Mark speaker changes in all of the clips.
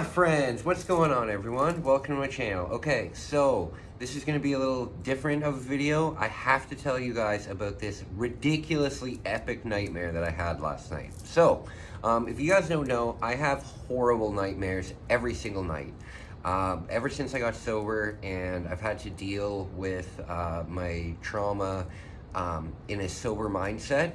Speaker 1: My friends, what's going on everyone? Welcome to my channel. Okay, so this is going to be a little different of a video. I have to tell you guys about this ridiculously epic nightmare that I had last night. So, if you guys don't know, I have horrible nightmares every single night. Ever since I got sober, and I've had to deal with my trauma in a sober mindset.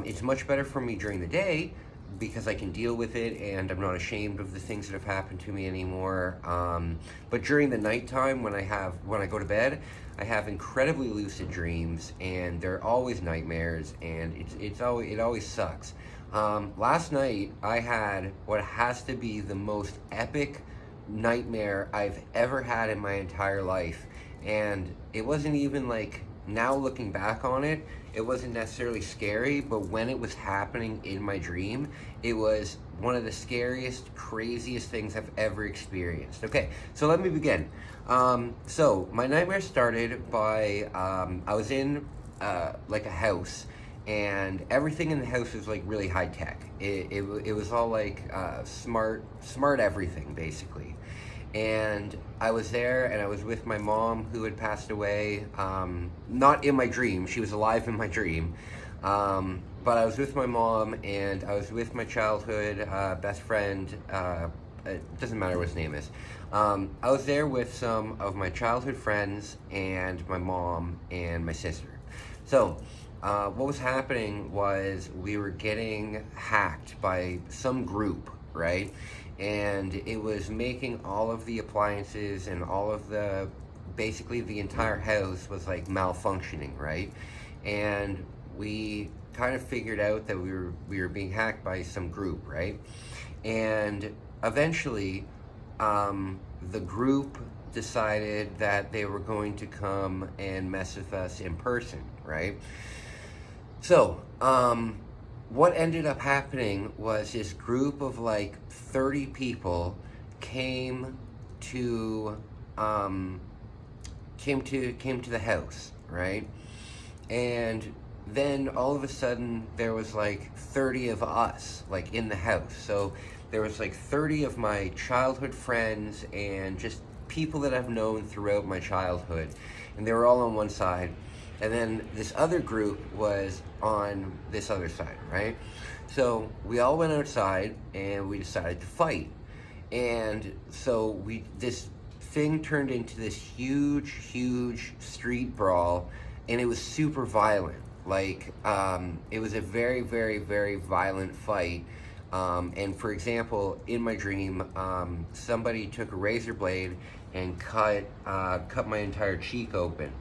Speaker 1: It's much better for me during the day because I can deal with it and I'm not ashamed of the things that have happened to me anymore. But during the nighttime, when I go to bed, I have incredibly lucid dreams, and they're always nightmares, and it always sucks. Last night I had what has to be the most epic nightmare I've ever had in my entire life, and it wasn't even like, now looking back on it, it wasn't necessarily scary, but when it was happening in my dream, it was one of the scariest, craziest things I've ever experienced. Okay, so let me begin. So my nightmare started by, I was in like a house, and everything in the house was like really high tech. It was all like smart everything basically. And I was there, and I was with my mom, who had passed away, not in my dream, she was alive in my dream, but I was with my mom, and I was with my childhood best friend, it doesn't matter what his name is. I was there with some of my childhood friends, and my mom, and my sister. So, what was happening was we were getting hacked by some group, right? And it was making all of the appliances and all of basically the entire house was like malfunctioning, right? And we kind of figured out that we were being hacked by some group, right? And eventually, the group decided that they were going to come and mess with us in person, right? So, what ended up happening was this group of like 30 people came to the house, right? And then all of a sudden there was like 30 of us like in the house. So there was like 30 of my childhood friends and just people that I've known throughout my childhood, and they were all on one side. And then this other group was on this other side, right? So we all went outside and we decided to fight. And so this thing turned into this huge street brawl, and it was super violent. Like, it was a very violent fight. And for example, in my dream, somebody took a razor blade and cut my entire cheek open.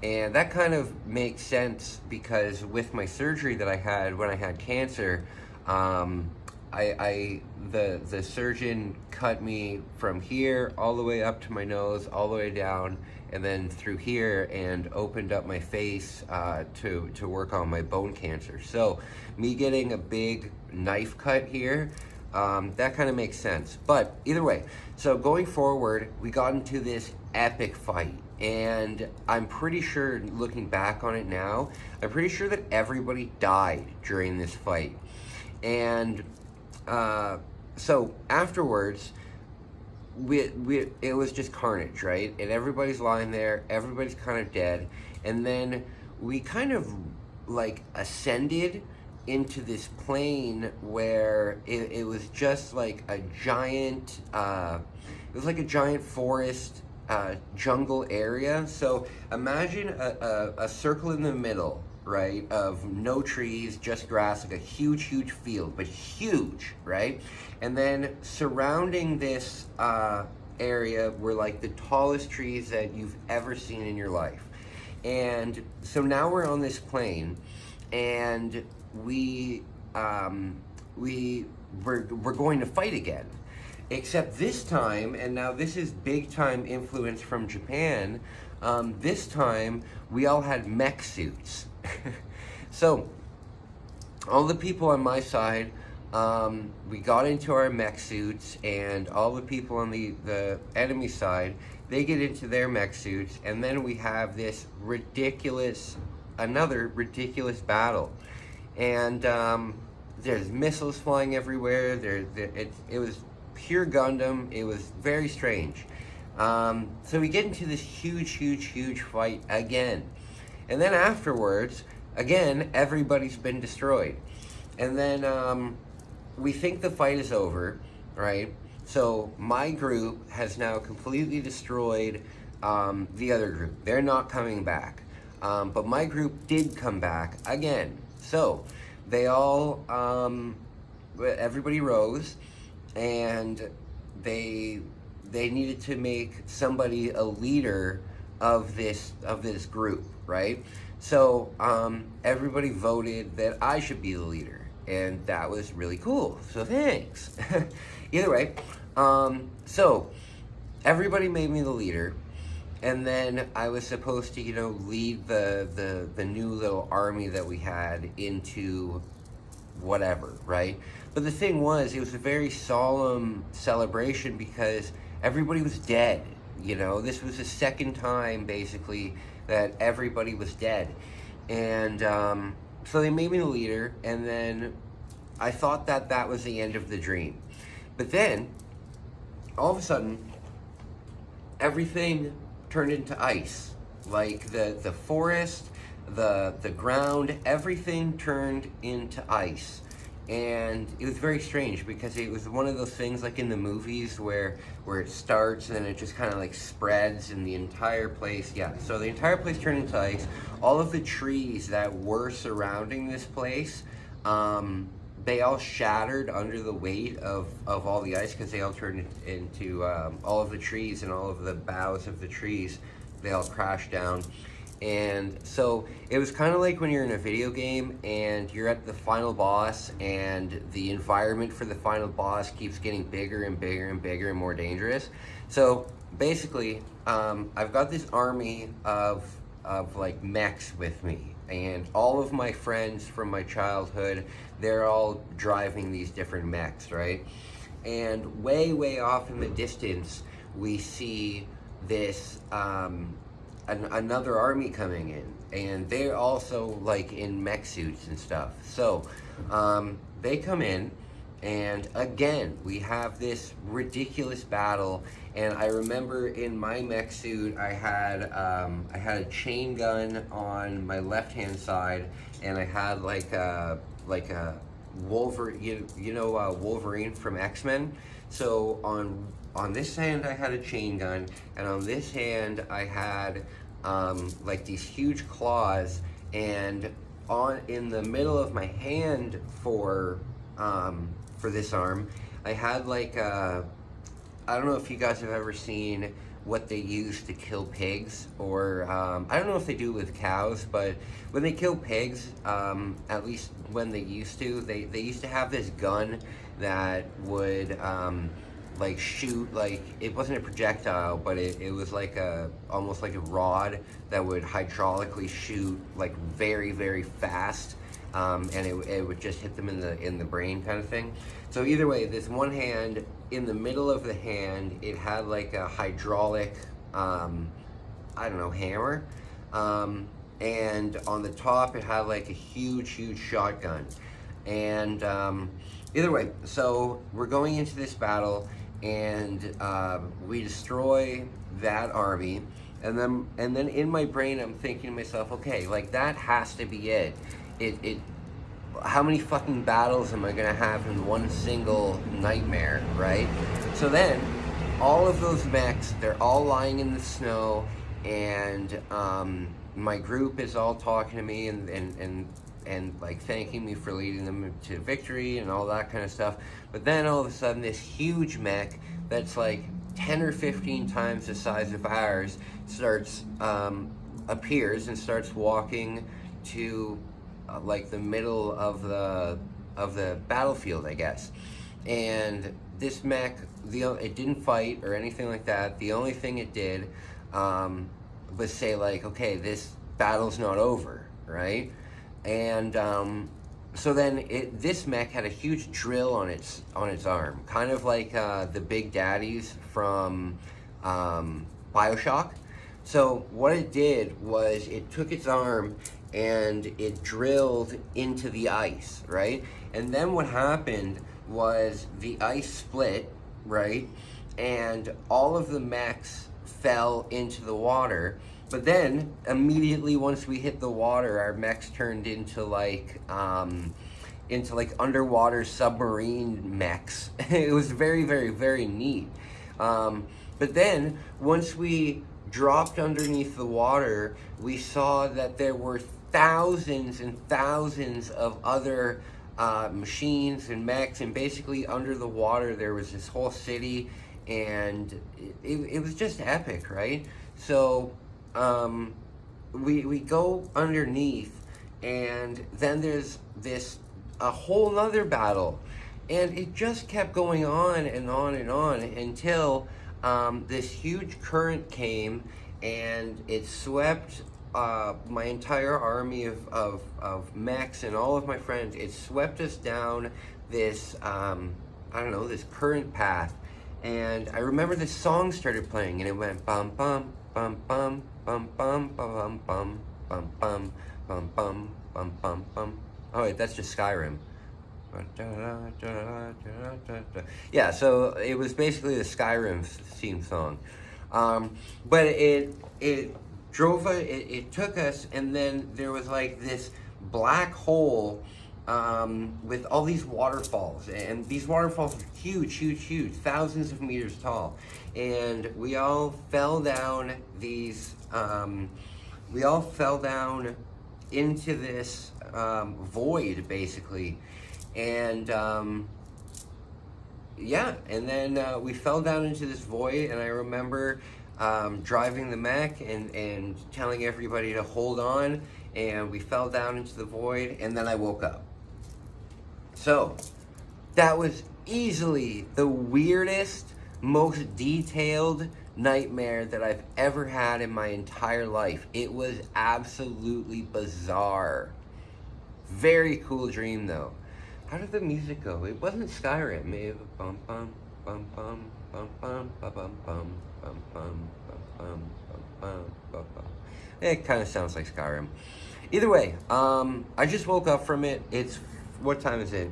Speaker 1: And that kind of makes sense because with my surgery that I had when I had cancer, the surgeon cut me from here all the way up to my nose, all the way down, and then through here, and opened up my face to work on my bone cancer. So me getting a big knife cut here, that kind of makes sense. But either way, so going forward, we got into this epic fight. And I'm pretty sure, looking back on it now, I'm pretty sure that everybody died during this fight. And so afterwards, it was just carnage, right? And everybody's lying there, everybody's kind of dead. And then we kind of like ascended into this plane where it was just like a giant, it was like a giant forest, jungle area. So imagine a circle in the middle, right, of no trees, just grass, like a huge field, but huge, right? And then surrounding this area were like the tallest trees that you've ever seen in your life. And so now we're on this plane, and we're going to fight again. Except this time, and now this is big time influence from Japan, this time we all had mech suits. So all the people on my side, we got into our mech suits, and all the people on the enemy side, they get into their mech suits, and then we have this another ridiculous battle. And there's missiles flying everywhere. It was pure Gundam. It was very strange. So we get into this huge fight again. And then afterwards, again, everybody's been destroyed. And then we think the fight is over, right? So my group has now completely destroyed the other group. They're not coming back. But my group did come back again. So they all, everybody rose, and they needed to make somebody a leader of this group, right? So everybody voted that I should be the leader, and that was really cool. So thanks. Either way, so everybody made me the leader, and then I was supposed to, lead the new little army that we had into whatever, right? But the thing was, it was a very solemn celebration because everybody was dead. This was the second time basically that everybody was dead. And so they made me the leader, and then I thought that was the end of the dream. But then all of a sudden everything turned into ice. Like the forest, the ground, everything turned into ice. And it was very strange because it was one of those things like in the movies where it starts and then it just kind of like spreads and the entire place, so the entire place turned into ice. All of the trees that were surrounding this place, they all shattered under the weight of all the ice because they all turned into, all of the trees and all of the boughs of the trees, they all crashed down. And so it was kind of like when you're in a video game and you're at the final boss and the environment for the final boss keeps getting bigger and bigger and bigger and more dangerous. So basically, I've got this army of like mechs with me, and all of my friends from my childhood, they're all driving these different mechs, right? And way off in the distance, we see this another army coming in, and they're also like in mech suits and stuff. So they come in, and again we have this ridiculous battle. And I remember in my mech suit I had a chain gun on my left hand side, and I had like a Wolverine, Wolverine from X-Men. So on this hand I had a chain gun, and on this hand I had like these huge claws, and in the middle of my hand for this arm I had like I don't know if you guys have ever seen what they use to kill pigs, or I don't know if they do with cows, but when they kill pigs, at least when they used to, they used to have this gun that would like shoot, like it wasn't a projectile, but it was like almost like a rod that would hydraulically shoot like very fast, and it would just hit them in the brain kind of thing. So either way, this one hand, in the middle of the hand, it had like a hydraulic I don't know, hammer, and on the top it had like a huge shotgun. And either way, so we're going into this battle, and we destroy that army, and then in my brain I'm thinking to myself, okay, like that has to be it. How many fucking battles am I gonna have in one single nightmare, right? So then all of those mechs, they're all lying in the snow, and my group is all talking to me and like thanking me for leading them to victory and all that kind of stuff. But then all of a sudden this huge mech that's like 10 or 15 times the size of ours appears and starts walking to like the middle of the battlefield, I guess. And this mech, it didn't fight or anything like that. The only thing it did was say like, okay, this battle's not over, right? And so then this mech had a huge drill on its arm, kind of like the Big Daddies from BioShock. So what it did was it took its arm and it drilled into the ice, right? And then what happened was the ice split, right? And all of the mechs fell into the water. But then, immediately once we hit the water, our mechs turned into like underwater submarine mechs. It was very, very, very neat. But then, once we dropped underneath the water, we saw that there were thousands and thousands of other machines and mechs, and basically under the water there was this whole city, and it was just epic, right? So we go underneath, and then there's a whole nother battle, and it just kept going on and on and on until this huge current came, and it swept my entire army of mechs and all of my friends. It swept us down this I don't know, this current path, and I remember this song started playing, and it went bum bum bum bum bum bum bum bum bum bum bum bum bum bum bum. Oh wait, that's just Skyrim. Yeah, so it was basically the Skyrim theme song, but it drove us. It took us, and then there was like this black hole with all these waterfalls, and these waterfalls are huge, huge, huge, thousands of meters tall, and we all fell down these. We all fell down into this void, basically, and yeah, and then we fell down into this void, and I remember driving the mech and telling everybody to hold on, and we fell down into the void, and then I woke up. So that was easily the weirdest, most detailed nightmare that I've ever had in my entire life. It was absolutely bizarre. Very cool dream though. How did the music go? It wasn't Skyrim. It was bum bum bum bum bum bum bum bum bum bum bum bum bum bum bum. It kind of sounds like Skyrim. Either way, I just woke up from it. It's, what time is it?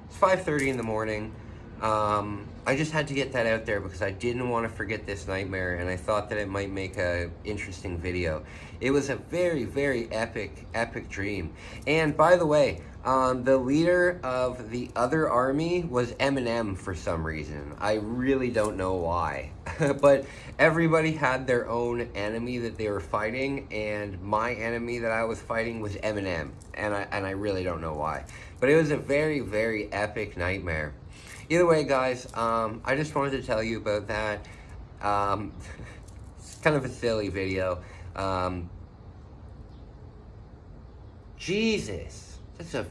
Speaker 1: It's 5:30 in the morning. I just had to get that out there because I didn't want to forget this nightmare, and I thought that it might make a interesting video. It was a very, very epic dream. And by the way, the leader of the other army was Eminem for some reason. I really don't know why. But everybody had their own enemy that they were fighting, and my enemy that I was fighting was Eminem, and I really don't know why. But it was a very, very epic nightmare. Either way, guys, I just wanted to tell you about that. It's kind of a silly video. Jesus, that's a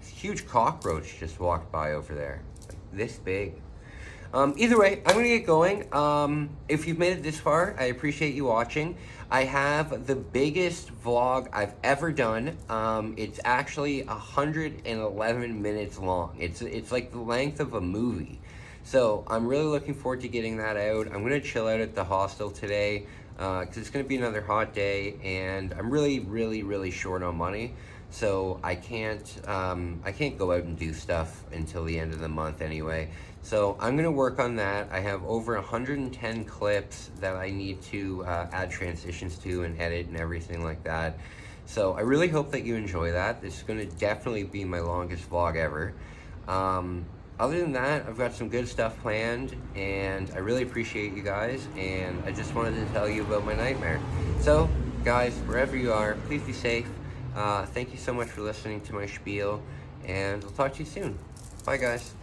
Speaker 1: huge cockroach just walked by over there, like this big. Either way, I'm gonna get going. If you've made it this far, I appreciate you watching. I have the biggest vlog I've ever done. It's actually 111 minutes long. It's like the length of a movie. So I'm really looking forward to getting that out. I'm gonna chill out at the hostel today because it's gonna be another hot day, and I'm really short on money. So I can't go out and do stuff until the end of the month anyway. So I'm gonna work on that. I have over 110 clips that I need to add transitions to and edit and everything like that. So I really hope that you enjoy that. This is gonna definitely be my longest vlog ever. Other than that, I've got some good stuff planned, and I really appreciate you guys, and I just wanted to tell you about my nightmare. So guys, wherever you are, please be safe. Thank you so much for listening to my spiel, and we'll talk to you soon. Bye guys.